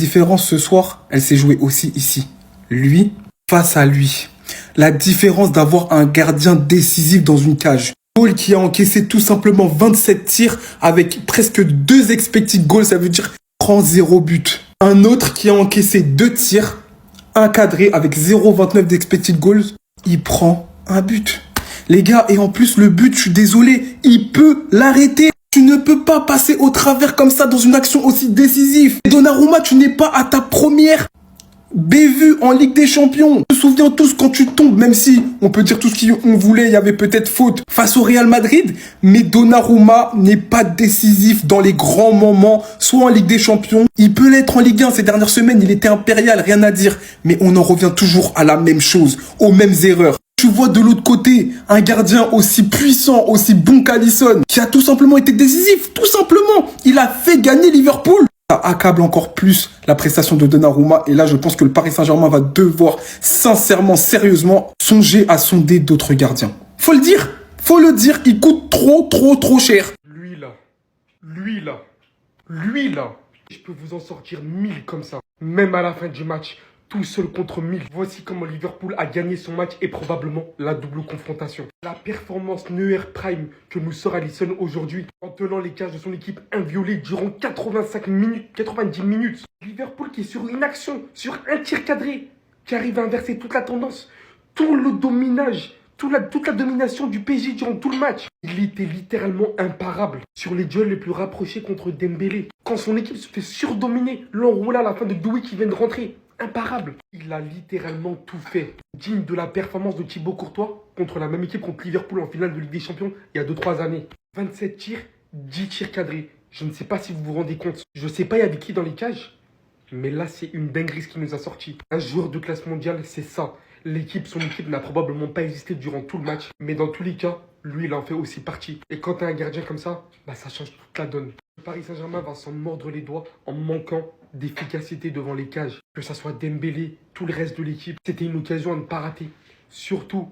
différence ce soir, elle s'est jouée aussi ici. Lui, face à lui. La différence d'avoir un gardien décisif dans une cage. Paul qui a encaissé tout simplement 27 tirs avec presque 2 expected goals, ça veut dire prend 0 but. Un autre qui a encaissé 2 tirs, un cadré avec 0,29 d'expected goals, il prend un but. Les gars, et en plus le but, je suis désolé, il peut l'arrêter. Tu ne peux pas passer au travers comme ça dans une action aussi décisive. Donnarumma, tu n'es pas à ta première bévue en Ligue des Champions. On se souvient tous quand tu tombes, même si on peut dire tout ce qu'on voulait, il y avait peut-être faute face au Real Madrid, mais Donnarumma n'est pas décisif dans les grands moments, soit en Ligue des Champions, il peut l'être en Ligue 1 ces dernières semaines, il était impérial, rien à dire, mais on en revient toujours à la même chose, aux mêmes erreurs. Tu vois de l'autre côté un gardien aussi puissant, aussi bon qu'Alisson, qui a tout simplement été décisif, tout simplement. Il a fait gagner Liverpool. Ça accable encore plus la prestation de Donnarumma. Et là, je pense que le Paris Saint-Germain va devoir sincèrement, sérieusement songer à sonder d'autres gardiens. Faut le dire, il coûte trop cher. Lui là, je peux vous en sortir 1000 comme ça. Même à la fin du match, tout seul contre 1000. Voici comment Liverpool a gagné son match et probablement la double confrontation. La performance Neuer Prime que nous sort Alisson aujourd'hui en tenant les cages de son équipe inviolée durant 90 minutes. Liverpool qui est sur une action, sur un tir cadré, qui arrive à inverser toute la tendance, tout le dominage, toute la domination du PSG durant tout le match. Il était littéralement imparable sur les duels les plus rapprochés contre Dembélé. Quand son équipe se fait surdominer, l'enroulé à la fin de Doué qui vient de rentrer. Imparable. Il a littéralement tout fait. Digne de la performance de Thibaut Courtois contre la même équipe contre Liverpool en finale de Ligue des Champions il y a 2-3 années. 27 tirs, 10 tirs cadrés. Je ne sais pas si vous vous rendez compte. Je ne sais pas il y avait qui dans les cages. Mais là, c'est une dinguerie ce qui nous a sorti. Un joueur de classe mondiale, c'est ça. Son équipe n'a probablement pas existé durant tout le match. Mais dans tous les cas, lui, il en fait aussi partie. Et quand tu as un gardien comme ça, ça change toute la donne. Le Paris Saint-Germain va s'en mordre les doigts en manquant d'efficacité devant les cages. Que ça soit Dembélé, tout le reste de l'équipe. C'était une occasion à ne pas rater. Surtout,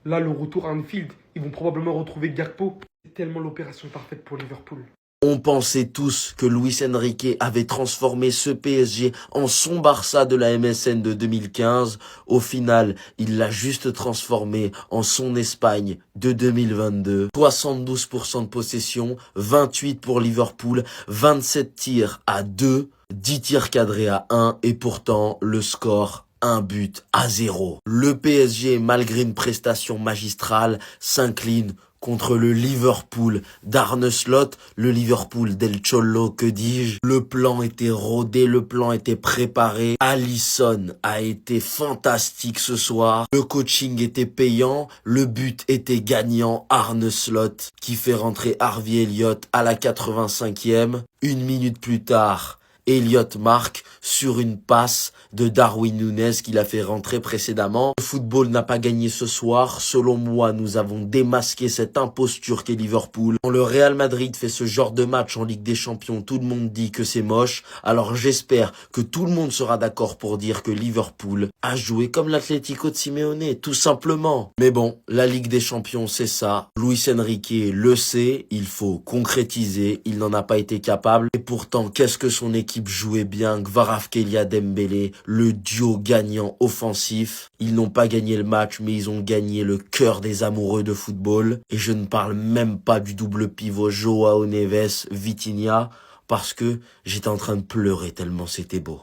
là, le retour à Anfield, ils vont probablement retrouver Gakpo. C'est tellement l'opération parfaite pour Liverpool. On pensait tous que Luis Enrique avait transformé ce PSG en son Barça de la MSN de 2015. Au final, il l'a juste transformé en son Espagne de 2022. 72% de possession, 28 pour Liverpool, 27 tirs à 2, 10 tirs cadrés à 1 et pourtant le score 1 but à 0. Le PSG, malgré une prestation magistrale, s'incline contre le Liverpool d'Arne Slot, le Liverpool del Cholo, que dis-je. Le plan était rodé, le plan était préparé. Alisson a été fantastique ce soir. Le coaching était payant, le but était gagnant. Arne Slot qui fait rentrer Harvey Elliott à la 85e. Une minute plus tard, Elliott marque sur une passe de Darwin Núñez qu'il a fait rentrer précédemment. Le football n'a pas gagné ce soir. Selon moi, nous avons démasqué cette imposture qu'est Liverpool. Quand le Real Madrid fait ce genre de match en Ligue des Champions, tout le monde dit que c'est moche. Alors j'espère que tout le monde sera d'accord pour dire que Liverpool a joué comme l'Atlético de Simeone, tout simplement. Mais bon, la Ligue des Champions, c'est ça. Luis Enrique le sait, il faut concrétiser. Il n'en a pas été capable. Et pourtant, qu'est-ce que son équipe jouait bien, Kvaratskhelia Dembélé, le duo gagnant offensif. Ils n'ont pas gagné le match, mais ils ont gagné le cœur des amoureux de football. Et je ne parle même pas du double pivot Joao Neves, Vitinha, parce que j'étais en train de pleurer tellement c'était beau.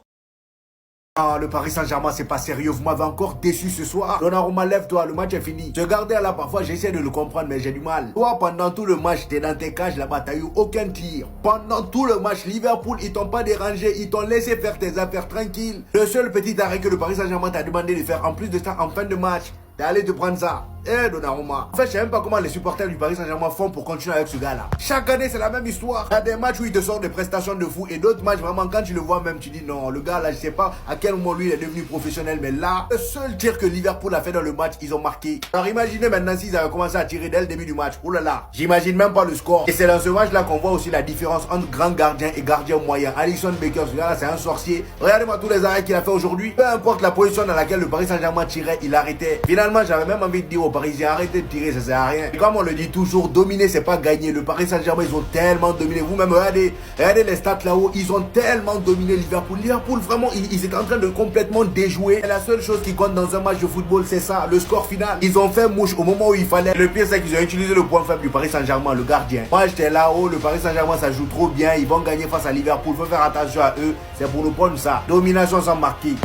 Ah, le Paris Saint-Germain, c'est pas sérieux. Vous m'avez encore déçu ce soir. Donnarumma, lève-toi, le match est fini. Ce gardien là, parfois, j'essaie de le comprendre, mais j'ai du mal. Toi, pendant tout le match, t'es dans tes cages là-bas, t'as eu aucun tir. Pendant tout le match, Liverpool, ils t'ont pas dérangé, ils t'ont laissé faire tes affaires tranquilles. Le seul petit arrêt que le Paris Saint-Germain t'a demandé de faire, en plus de ça, en fin de match, t'es allé te prendre ça. Donnarumma. En fait, je sais même pas comment les supporters du Paris Saint-Germain font pour continuer avec ce gars-là. Chaque année, c'est la même histoire. Il y a des matchs où il te sort des prestations de fou et d'autres matchs, vraiment, quand tu le vois même, tu dis non, le gars là, je sais pas à quel moment lui il est devenu professionnel, mais là, le seul tir que Liverpool a fait dans le match, ils ont marqué. Alors imaginez maintenant s'ils avaient commencé à tirer dès le début du match. Oh là là, j'imagine même pas le score. Et c'est dans ce match-là qu'on voit aussi la différence entre grand gardien et gardien moyen. Alisson Becker, ce gars-là, c'est un sorcier. Regardez-moi tous les arrêts qu'il a fait aujourd'hui. Peu importe la position dans laquelle le Paris Saint-Germain tirait, il arrêtait. Finalement, j'avais même envie de dire au Parisien. Arrêtez de tirer, ça sert à rien. Et comme on le dit toujours, dominer, c'est pas gagner. Le Paris Saint-Germain, ils ont tellement dominé. Vous-même, regardez les stats là-haut. Ils ont tellement dominé Liverpool. Liverpool, vraiment, ils étaient en train de complètement déjouer. Et la seule chose qui compte dans un match de football, c'est ça, le score final. Ils ont fait mouche au moment où il fallait. Le pire, c'est qu'ils ont utilisé le point faible du Paris Saint-Germain, le gardien. Moi, j'étais là-haut. Le Paris Saint-Germain, ça joue trop bien. Ils vont gagner face à Liverpool. Faut faire attention à eux. C'est pour nous prendre ça. Domination sans marquer.